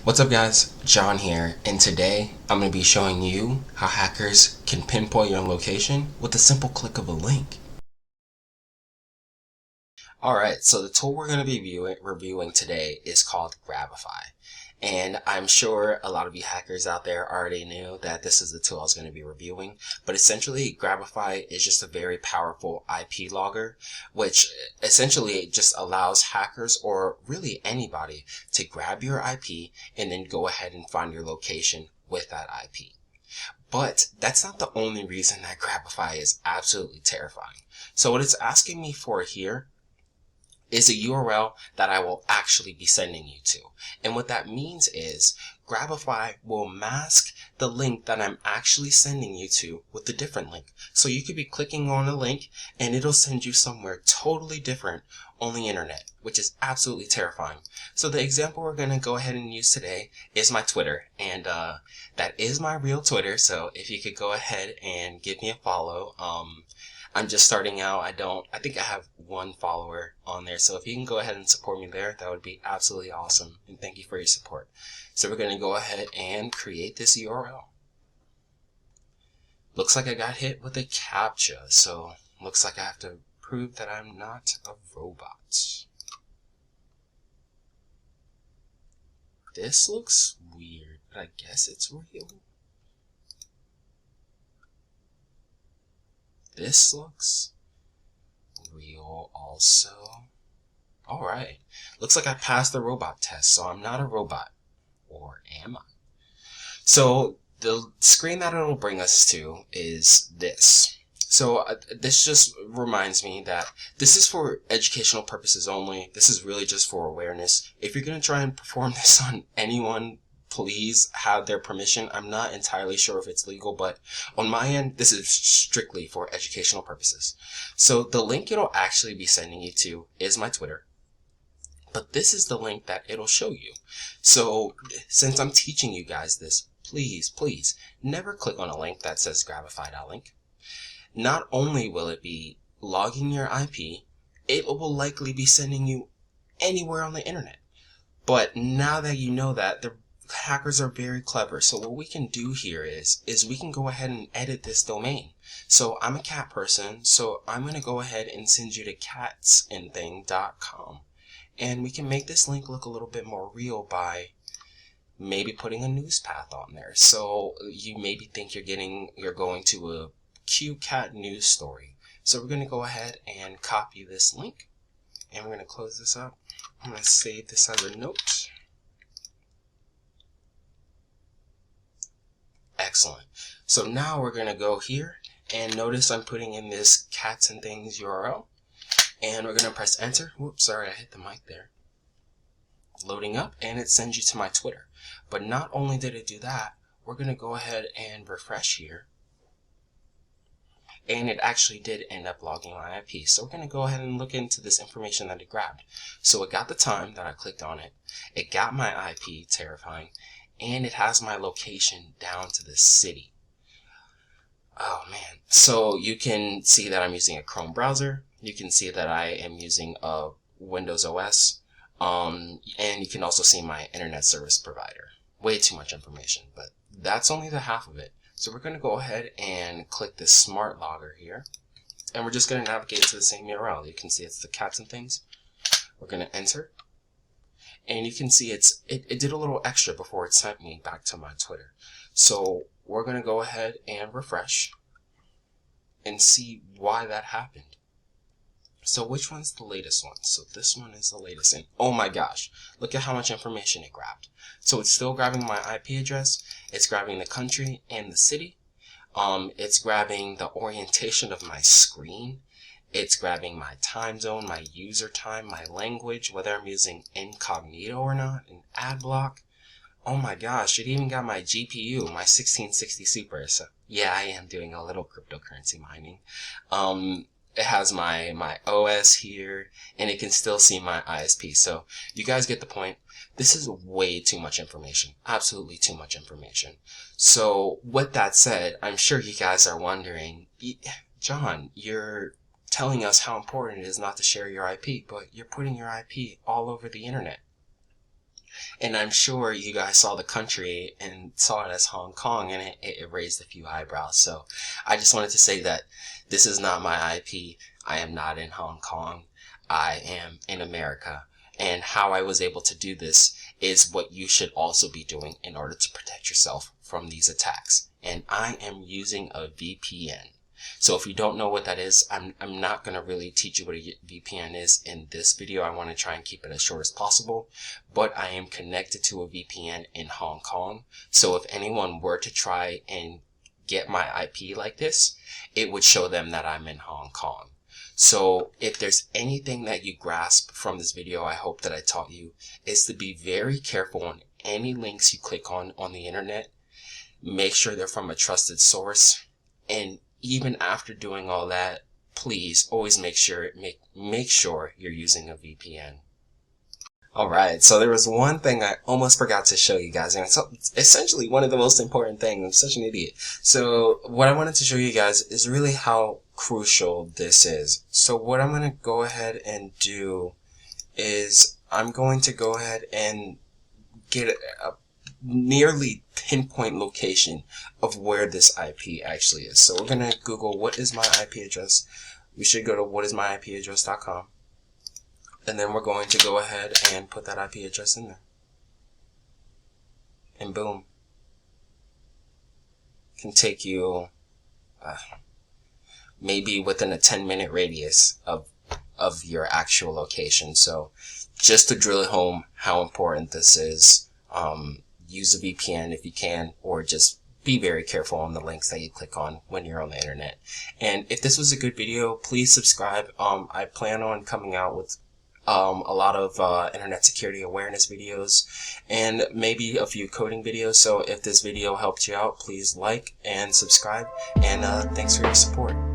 What's up guys, John here, and today I'm going to be showing you how hackers can pinpoint your location with a simple click of a link. Alright, so the tool we're going to be reviewing today is called Grabify. And I'm sure a lot of you hackers out there already knew that this is the tool I was going to be reviewing. But essentially, Grabify is just a very powerful IP logger, which essentially just allows hackers or really anybody to grab your IP and then go ahead and find your location with that IP. But that's not the only reason that Grabify is absolutely terrifying. So what it's asking me for here is a URL that I will actually be sending you to. And what that means is Grabify will mask the link that I'm actually sending you to with a different link. So you could be clicking on a link and it'll send you somewhere totally different on the internet, which is absolutely terrifying. So the example we're going to go ahead and use today is my Twitter, and that is my real Twitter. So if you could go ahead and give me a follow. I'm just starting out. I think I have one follower on there. So if you can go ahead and support me there, that would be absolutely awesome. And thank you for your support. So we're going to go ahead and create this URL. Looks like I got hit with a CAPTCHA. So looks like I have to prove that I'm not a robot. This looks weird, but I guess it's real. This looks real also. Alright. Looks like I passed the robot test, so I'm not a robot. Or am I? So the screen that it'll bring us to is this. So this just reminds me that this is for educational purposes only. This is really just for awareness. If you're going to try and perform this on anyone, please have their permission. I'm not entirely sure if it's legal, but on my end, this is strictly for educational purposes. So the link it'll actually be sending you to is my Twitter, but this is the link that it'll show you. So since I'm teaching you guys this, please never click on a link that says grabify.link. Not only will it be logging your IP, it will likely be sending you anywhere on the internet. But now that you know that, the hackers are very clever. So what we can do here is we can go ahead and edit this domain. So I'm a cat person, so I'm going to go ahead and send you to catsandthing.com. And we can make this link look a little bit more real by maybe putting a news path on there. So you maybe think you're going to a cute cat news story. So we're going to go ahead and copy this link, and we're going to close this up. I'm going to save this as a note. Excellent. So now we're going to go here, and notice I'm putting in this cats and things URL, and we're going to press enter. Whoops, sorry, I hit the mic there. Loading up, and it sends you to my Twitter. But not only did it do that, we're going to go ahead and refresh here, and it actually did end up logging my IP. So we're going to go ahead and look into this information that it grabbed. So it got the time that I clicked on it. It got my IP, terrifying, and it has my location down to the city. Oh man. So you can see that I'm using a Chrome browser. You can see that I am using a Windows OS. And you can also see my internet service provider. Way too much information, but that's only the half of it. So we're going to go ahead and click this smart logger here, and we're just going to navigate to the same URL. You can see it's the cats and things. We're going to enter, and you can see it did a little extra before it sent me back to my Twitter. So we're going to go ahead and refresh and see why that happened. So which one's the latest one? So this one is the latest, and oh my gosh, look at how much information it grabbed. So it's still grabbing my IP address, it's grabbing the country and the city, it's grabbing the orientation of my screen, it's grabbing my time zone, my user time, my language, whether I'm using incognito or not, an ad block. Oh my gosh, it even got my GPU, my 1660 Super. So yeah, I am doing a little cryptocurrency mining. It has my OS here, and it can still see my ISP. So you guys get the point. This is way too much information. Absolutely too much information. So with that said, I'm sure you guys are wondering, John, you're telling us how important it is not to share your IP, but you're putting your IP all over the internet. And I'm sure you guys saw the country and saw it as Hong Kong, and it raised a few eyebrows. So I just wanted to say that this is not my IP. I am not in Hong Kong. I am in America. And how I was able to do this is what you should also be doing in order to protect yourself from these attacks. And I am using a VPN. So if you don't know what that is, I'm not going to really teach you what a VPN is in this video. I want to try and keep it as short as possible. But I am connected to a VPN in Hong Kong. So if anyone were to try and get my IP like this, it would show them that I'm in Hong Kong. So if there's anything that you grasp from this video, I hope that I taught you, is to be very careful on any links you click on the internet. Make sure they're from a trusted source. And even after doing all that, please always make sure you're using a VPN. Alright, so there was one thing I almost forgot to show you guys, and it's essentially one of the most important things. I'm such an idiot. So what I wanted to show you guys is really how crucial this is. So what I'm going to go ahead and do is I'm going to go ahead and get a nearly pinpoint location of where this IP actually is. So we're going to Google what is my IP address. We should go to whatismyipaddress.com. And then we're going to go ahead and put that IP address in there. And boom. Can take you maybe within a 10-minute radius of your actual location. So just to drill it home how important this is, use a VPN if you can, or just be very careful on the links that you click on when you're on the internet. And if this was a good video, please subscribe. I plan on coming out with a lot of internet security awareness videos and maybe a few coding videos. So if this video helped you out, please like and subscribe, and thanks for your support.